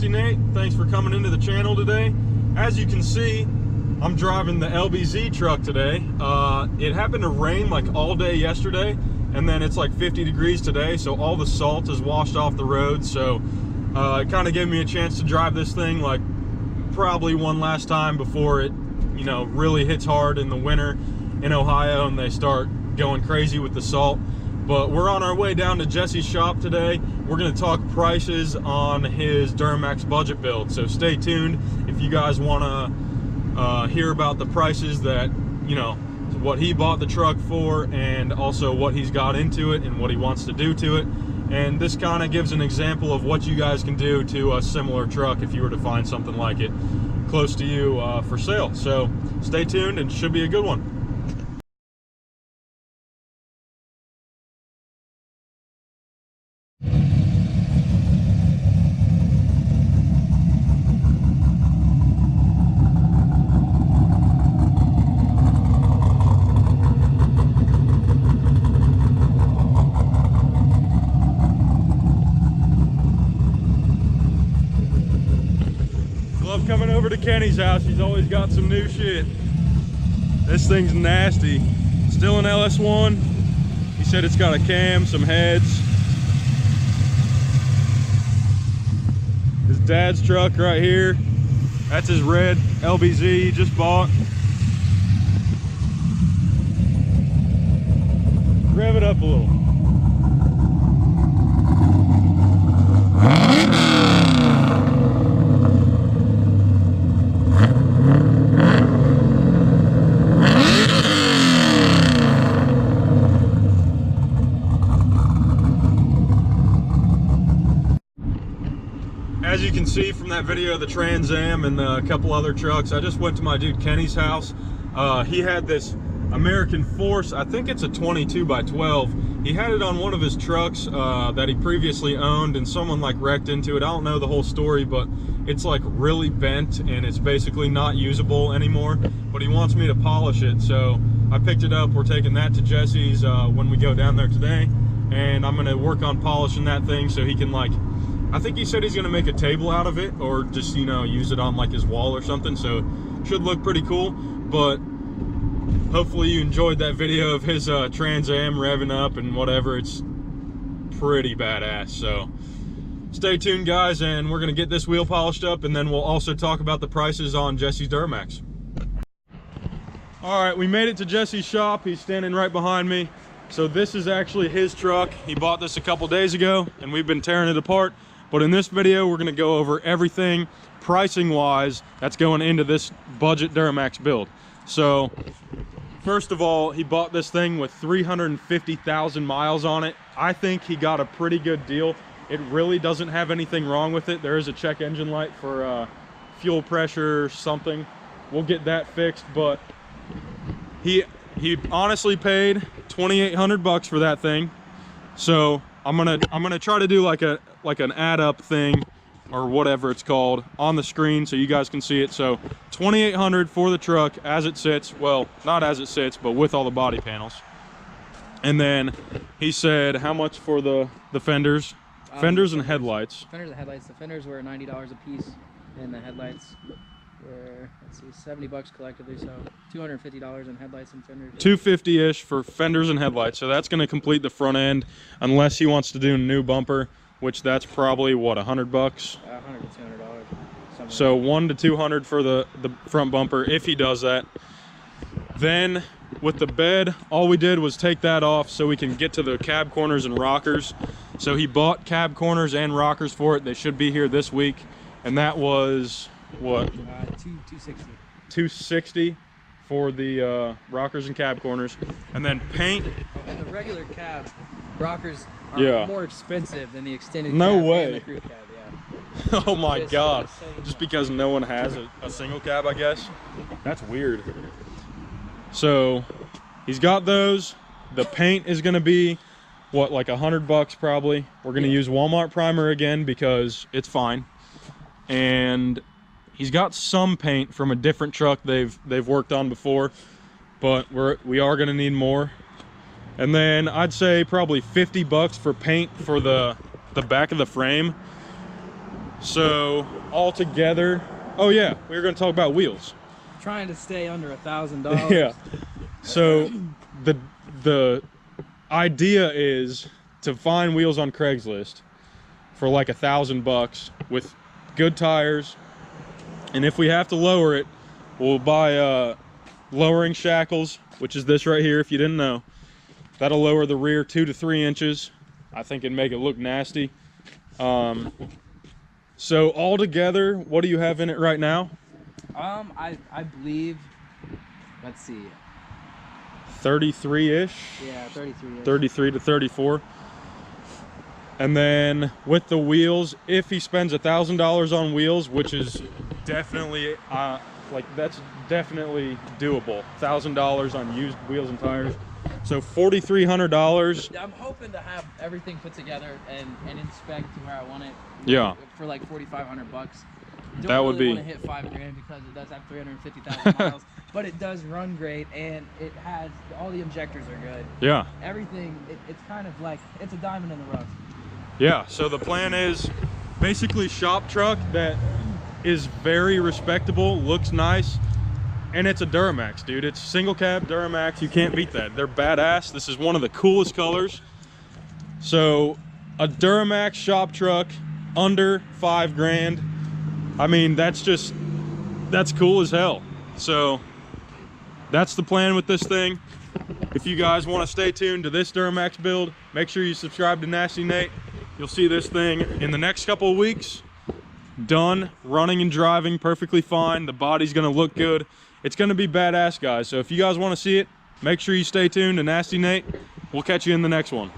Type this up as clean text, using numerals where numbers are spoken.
Nasty Nate. Thanks for coming into the channel today. As you can see, I'm driving the LBZ truck today. It happened to rain like all day yesterday, and then it's like 50 degrees today, so all the salt is washed off the road. So it kind of gave me a chance to drive this thing like probably one last time before it, you know, really hits hard in the winter in Ohio and they start going crazy with the salt. But we're on our way down to Jesse's shop today. We're gonna talk prices on his Duramax budget build. So stay tuned if you guys wanna hear about the prices that, you know, what he bought the truck for, and also what he's got into it and what he wants to do to it. And this kind of gives an example of what you guys can do to a similar truck if you were to find something like it close to you for sale. So stay tuned, and it should be a good one. Love coming over to Kenny's house. He's always got some new shit. This thing's nasty. Still an LS1. He said it's got a cam, some heads. His dad's truck right here. That's his red LBZ he just bought. Rev it up a little. As you can see from that video of the Trans Am and a couple other trucks, I just went to my dude Kenny's house. He had this American Force, I think it's a 22 by 12. He had it on one of his trucks that he previously owned, and someone like wrecked into it. I don't know the whole story, but it's like really bent and it's basically not usable anymore. But he wants me to polish it, so I picked it up. We're taking that to Jesse's when we go down there today, and I'm gonna work on polishing that thing so he can, like, I think he said he's gonna make a table out of it, or just, you know, use it on like his wall or something. So should look pretty cool. But hopefully you enjoyed that video of his Trans Am revving up and whatever. It's pretty badass. So stay tuned, guys, and we're gonna get this wheel polished up, and then we'll also talk about the prices on Jesse's Duramax. All right, we made it to Jesse's shop. He's standing right behind me. So this is actually his truck. He bought this a couple days ago, and we've been tearing it apart. But in this video, we're gonna go over everything pricing wise that's going into this budget Duramax build. So first of all, he bought this thing with 350,000 miles on it. I think he got a pretty good deal. It really doesn't have anything wrong with it. There is a check engine light for fuel pressure or something. We'll get that fixed, but he honestly paid 2,800 bucks for that thing. So I'm gonna try to do like an add up thing or whatever it's called on the screen so you guys can see it. So 2,800 for the truck as it sits. Well, not as it sits, but with all the body panels. And then he said how much for the fenders, fenders and headlights. Fenders and headlights. The fenders were $90 a piece, and the headlights were, let's see, 70 bucks collectively, so $250 in headlights and fenders. 250-ish for fenders and headlights. So that's going to complete the front end, unless he wants to do a new bumper, which that's probably what, 100 bucks. $100 to $200. So 100 to 200 for the front bumper if he does that. Then with the bed, all we did was take that off so we can get to the cab corners and rockers. So he bought cab corners and rockers for it. They should be here this week, and that was what, $260 for the rockers and cab corners. And then paint. And the regular cab rockers are more expensive than the extended cab way. And the crew cab. Yeah. Oh my god, just because no one has a single cab, I guess. That's weird. So he's got those. The paint is gonna be what, like 100 bucks probably. We're gonna use Walmart primer again because it's fine. And he's got some paint from a different truck they've worked on before, but we are gonna need more. And then I'd say probably 50 bucks for paint for the back of the frame. So all together, oh yeah, we were going to talk about wheels. Trying to stay under $1,000. Yeah. So the idea is to find wheels on Craigslist for like $1,000 with good tires, and if we have to lower it, we'll buy lowering shackles, which is this right here if you didn't know. That'll lower the rear 2 to 3 inches. I think it'd make it look nasty. So all together, what do you have in it right now? I believe, let's see. 33-ish? Yeah, 33. 33 to 34. And then with the wheels, if he spends $1,000 on wheels, which is definitely, that's definitely doable. $1,000 on used wheels and tires. So $4,300. I'm hoping to have everything put together and inspect to where I want it. Yeah. For like $4,500 bucks. That would be. Want to hit $5,000 because it does have 350,000 miles, but it does run great and it has all the injectors are good. Yeah. Everything. It's kind of like it's a diamond in the rough. Yeah. So the plan is basically shop truck that is very respectable, looks nice, and it's a Duramax, dude. It's single cab Duramax. You can't beat that. They're badass. This is one of the coolest colors. So a Duramax shop truck under $5,000. I mean, that's cool as hell. So that's the plan with this thing. If you guys want to stay tuned to this Duramax build, make sure you subscribe to Nasty Nate. You'll see this thing in the next couple of weeks. Done, running and driving perfectly fine. The body's gonna look good. It's gonna be badass, guys. So if you guys want to see it, make sure you stay tuned to Nasty Nate. We'll catch you in the next one.